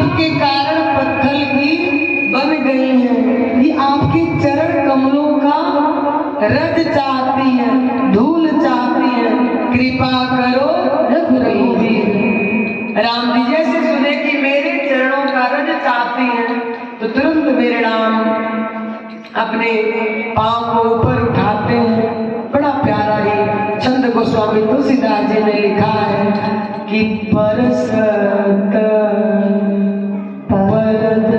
आपके कारण पत्थर ही बन गई हैं। ये आपके चरण कमलों का रज चाहती है, धूल चाहती है। कृपा करो रघुवीर। राम जी जैसे सुने कि मेरे चरणों का रज चाहती हैं तो तुरंत मेरे राम अपने पांव को ऊपर उठाते हैं। बड़ा प्यारा ही छंद गोस्वामी तुलसीदास जी ने लिखा है कि परसत परद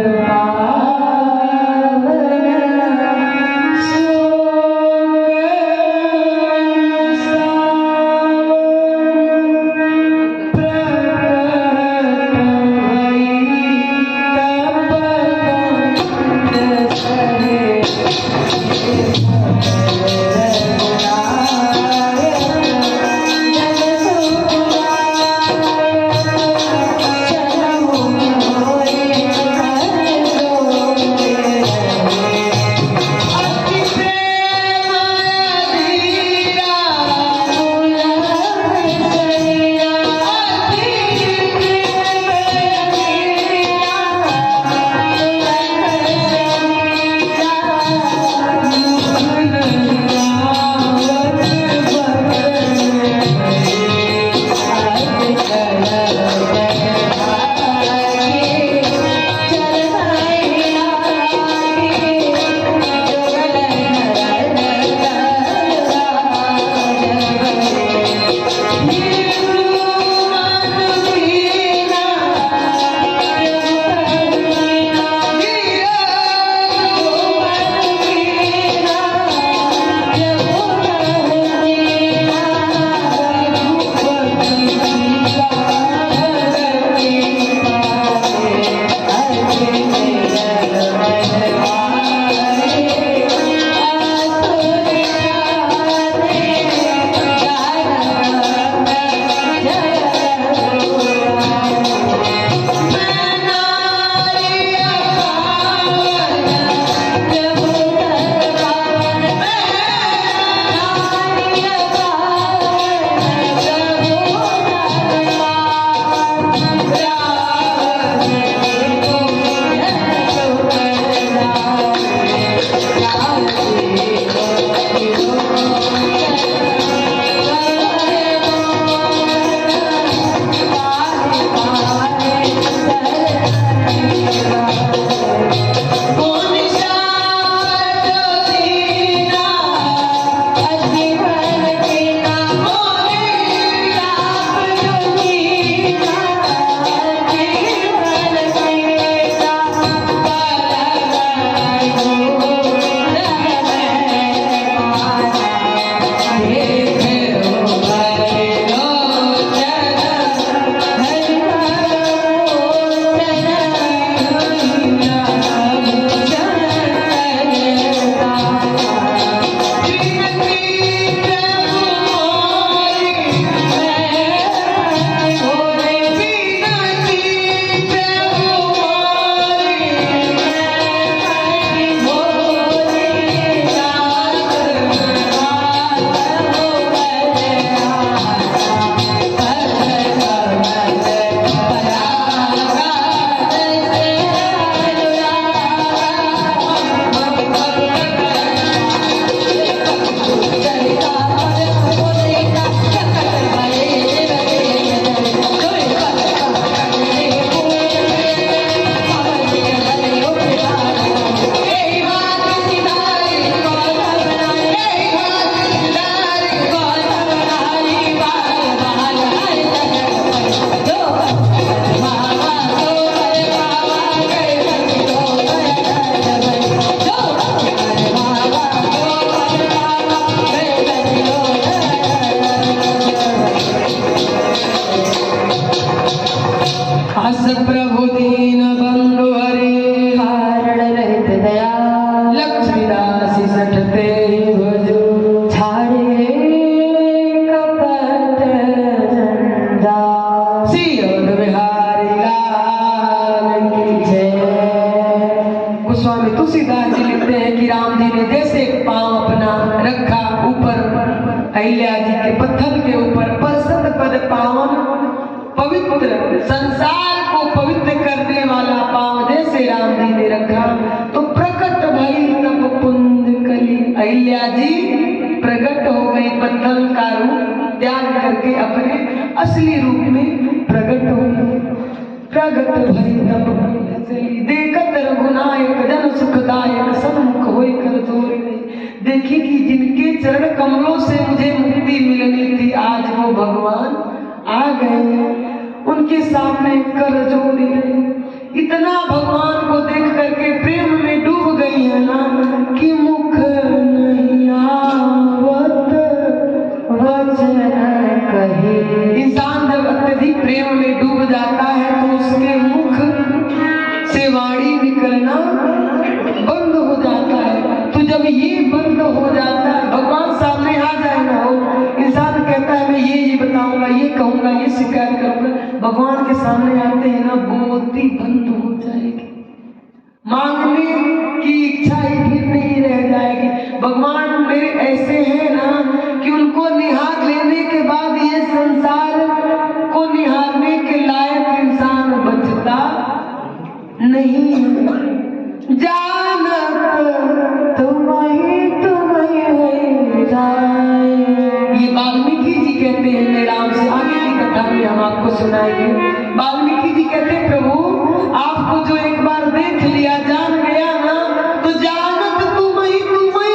अहिल्या जी के पत्थर के ऊपर परसत पद पावन पवित्र, संसार को पवित्र करने वाला पांव जैसे राम जी ने रखा, तो प्रकट भई तब पुंज कली। अहिल्या जी प्रकट हो गई, पत्थर का रूप त्याग करके अपने असली रूप में प्रकट हो गई। प्रगट भई तब पुंज कली, देखत रघुनायक जन सुखदायक, सन्मुख होई कर जोर गई। देखिए कि जिनके चरण कमलों से मुझे मुक्ति मिलनी थी, आज वो भगवान आ गए, उनके सामने कर जोड़ी रही। इतना भगवान को देख करके प्रेम में डूब गई है ना कि मुख नहीं आवत वचन कहे। इंसान जब अत्यधिक प्रेम में डूब जाता है तो उसके मुख से वाणी निकलना बंद हो जाता है। तो जब ये बंद हो जाता है, भगवान सामने आ जाए ना हो, इंसान कहता है मैं ये बताऊंगा, ये कहूंगा, ये शिकायत करूंगा। भगवान के सामने आते हैं ना, बोलती बंद हो जाएगी, मांगने की इच्छा ही फिर नहीं रह जाएगी। भगवान मेरे ऐसे हैं ना कि उनको निहार लेने के बाद ये संसार को निहारने के लायक इंसान बचता नहीं। जानत तुम्हें हो जाए, ये वाल्मीकि जी कहते हैं। मेरे राम से आगे की कथा में हम आपको सुनाएंगे। वाल्मीकि जी कहते हैं प्रभु आपको जो एक बार देख लिया, जान गया ना, तो जानत तुम ही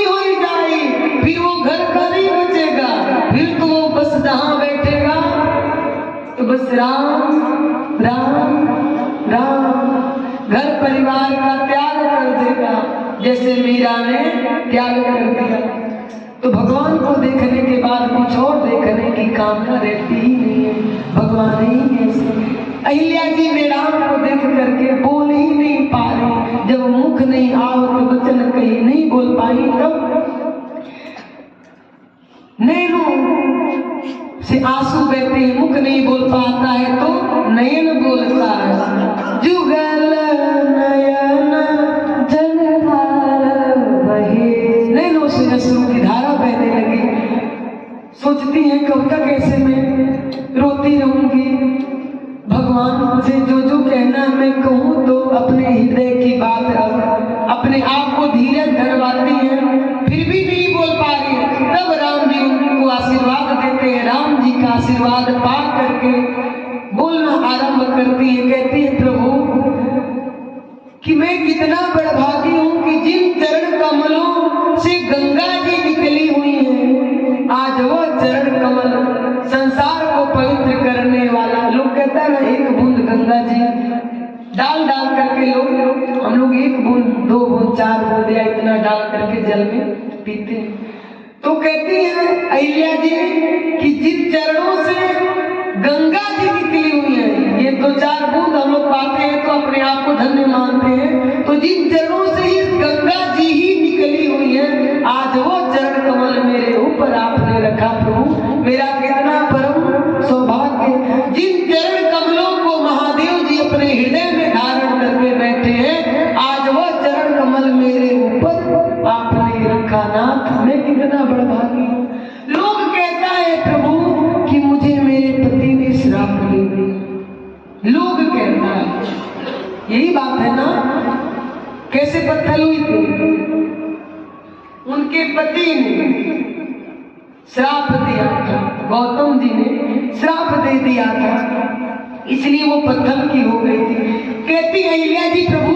हो जाए, फिर वो घर का नहीं बचेगा, फिर तो वो बस जहां बैठेगा तो बस राम राम राम, घर परिवार का त्याग कर देगा, जैसे मीरा ने त्याग कर दिया। तो भगवान को देखने के बाद कुछ और देखने की कामना रहती ही नहीं है, भगवान ही ऐसे। अहिल्या जी ने राम को देख करके बोल ही नहीं पा रही, जब मुख नहीं आओ तो वचन कहीं नहीं बोल पाई, तब नैनों से आंसू बहते हैं। मुख नहीं बोल पाता है तो नयन बोलता है। जुगल नयन जलधार बहे, नैनों से अश्रु की धारा बहने लगी। सोचती है कब तक ऐसे मैं रोती रहूंगी, भगवान से जो जो कहना मैं कहूँ तो अपने हृदय की बात अपने आप को धीरज धरवाती है, फिर भी नहीं बोल पा रही है। तब राम जी उनको आशीर्वाद देते हैं। राम जी का आशीर्वाद पा करके बोलना आरंभ करती है, कहती है प्रभु कि मैं कितना बड़भागी हूँ कि जिन चरण कमलों से गंगा जी निकली हुई है, आज वो चरण कमल संसार को पवित्र करने वाला। लोग कहता है ना एक बूंद गंगा जी डाल डाल करके हम लोग एक बूंद, दो बूंद, चार बूंद या इतना डाल करके जल में पीते हैं। तो कहती है अहिल्या जी कि जिन चरणों से गंगा जी निकली हुई है, ये दो चार बूंद हम लोग पाते हैं तो अपने आप को धन्य मानते हैं, तो जिन चरणों से ये गंगा जी ही निकली हुई है, आज वो चरण कमल मेरे ऊपर आपने रखा। प्रभु मेरा कितना परम सौभाग्य, जिन चरण कमलों को महादेव जी अपने हृदय में धारण करके बैठे हैं, आज वो चरण कमल मेरे ऊपर आपने रखा। नाथ मैं कितना बड़भागी हूँ। लोग कहता है प्रभु कि मुझे मेरे पति ने श्राप दे दिया, लोग कहता है, यही बात है ना। कैसे पत्थर हुई थी, उनके पति ने श्राप दिया था, गौतम जी ने श्राप दे दिया था, इसलिए वो पत्थर की हो गई थी। कहती अहिल्या जी प्रभु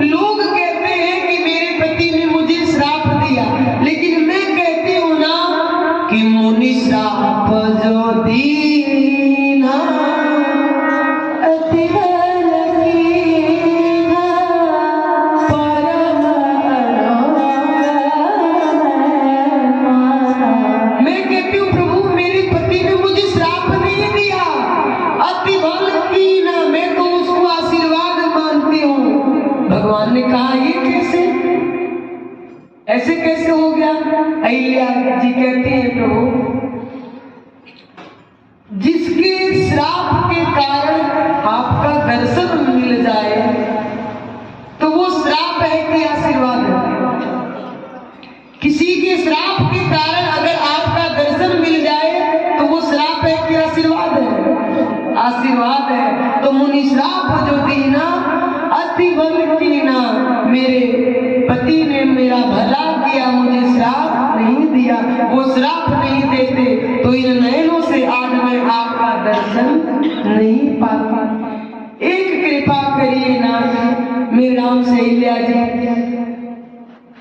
लोग कहते हैं कि मेरे पति ने मुझे श्राप दिया, लेकिन मैं कहती हूँ ना कि मुनि श्राप जो दीना अति ऐसे कैसे हो गया। अहिल्या जी कहती है प्रभु जिसके श्राप के कारण आपका दर्शन मिल जाए तो वो श्राप है कि आशीर्वाद है। किसी के श्राप के कारण अगर आपका दर्शन मिल जाए तो वो श्राप है कि आशीर्वाद है। आशीर्वाद तो मुनि श्राप जो दीना अति बल कीना। मेरे पति ने मेरा भला किया, मुझे श्राप नहीं दिया। वो श्राप नहीं देते तो इन नयनों से आज मैं आपका दर्शन नहीं पाता। एक कृपा करिए नाथ। मेरे राम से अहिल्या जी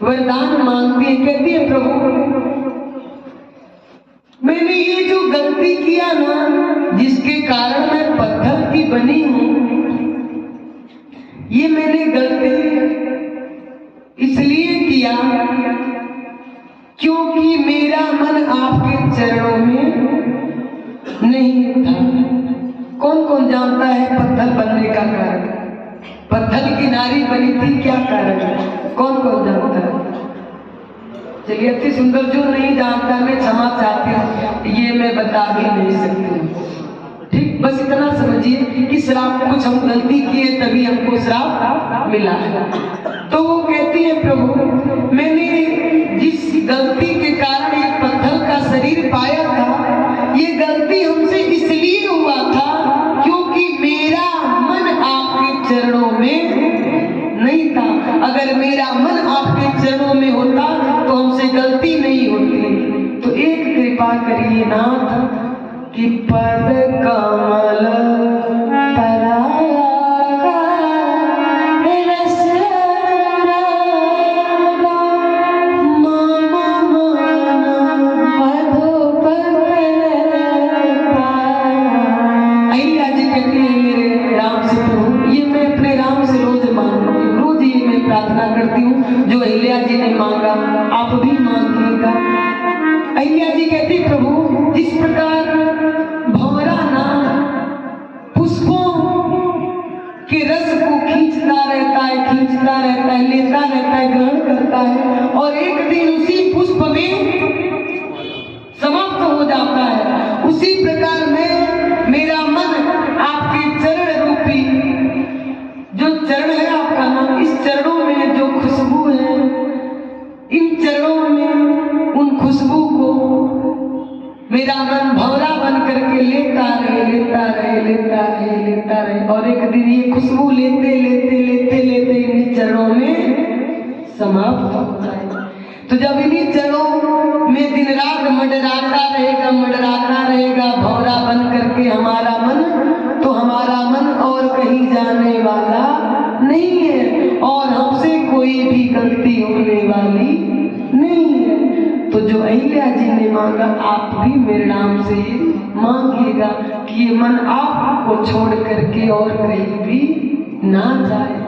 वरदान मांगती है, कहती है प्रभु मैंने ये जो गलती किया ना, जिसके कारण मैं पत्थर की बनी हूं, ये मैंने गलती इसलिए किया क्योंकि मेरा मन आपके चरणों में नहीं था। कौन कौन जानता है पत्थर बनने का कारण? पत्थर की नारी बनी थी, क्या कारण है? कौन कौन जानता है? चलिए अति सुंदर, जो नहीं जानता मैं क्षमा चाहती हूँ, ये मैं बता भी नहीं सकती। ठीक, बस इतना समझिए कि श्राप कुछ हम गलती किए तभी हमको श्राप मिला है। तो वो कहती है प्रभु मैंने जिस गलती के कारण ये पत्थर का शरीर पाया था, ये गलती हमसे इसलिए हुआ था क्योंकि मेरा मन आपके चरणों में नहीं था। अगर मेरा मन आपके चरणों में होता तो हमसे गलती नहीं होती। तो एक कृपा करिए नाथ कि पद कमल प्रार्थना करती हूँ, जो अहिल्या जी ने मांगा आप भी मांगिएगा। अहिल्या जी कहती प्रभु जिस प्रकार भंवरा ना पुष्पों के रस को खींचता रहता है, लेता रहता है, ग्रहण करता है और एक दिन उसी पुष्प में समाप्त हो जाता है, उसी प्रकार में मेरा मन आपके चरण रूपी जो चरण है आपका नाम, इस चरणों में जो खुशबू है, इन चरणों में उन खुशबू को मेरा मन भंवरा बन करके लेता रहे और एक दिन ये खुशबू लेते इन चरणों में समाप्त होता है। तो जब इन्हीं चरणों में दिन रात मंडराता रहेगा भंवरा बन करके हमारा मन, तो हमारा मन और कहीं जाने वाला नहीं है और हमसे कोई भी गलती होने वाली नहीं है। तो जो अहिल्या जी ने मांगा आप भी मेरे नाम से मांगिएगा कि ये मन आपको छोड़ करके और कहीं भी ना जाए।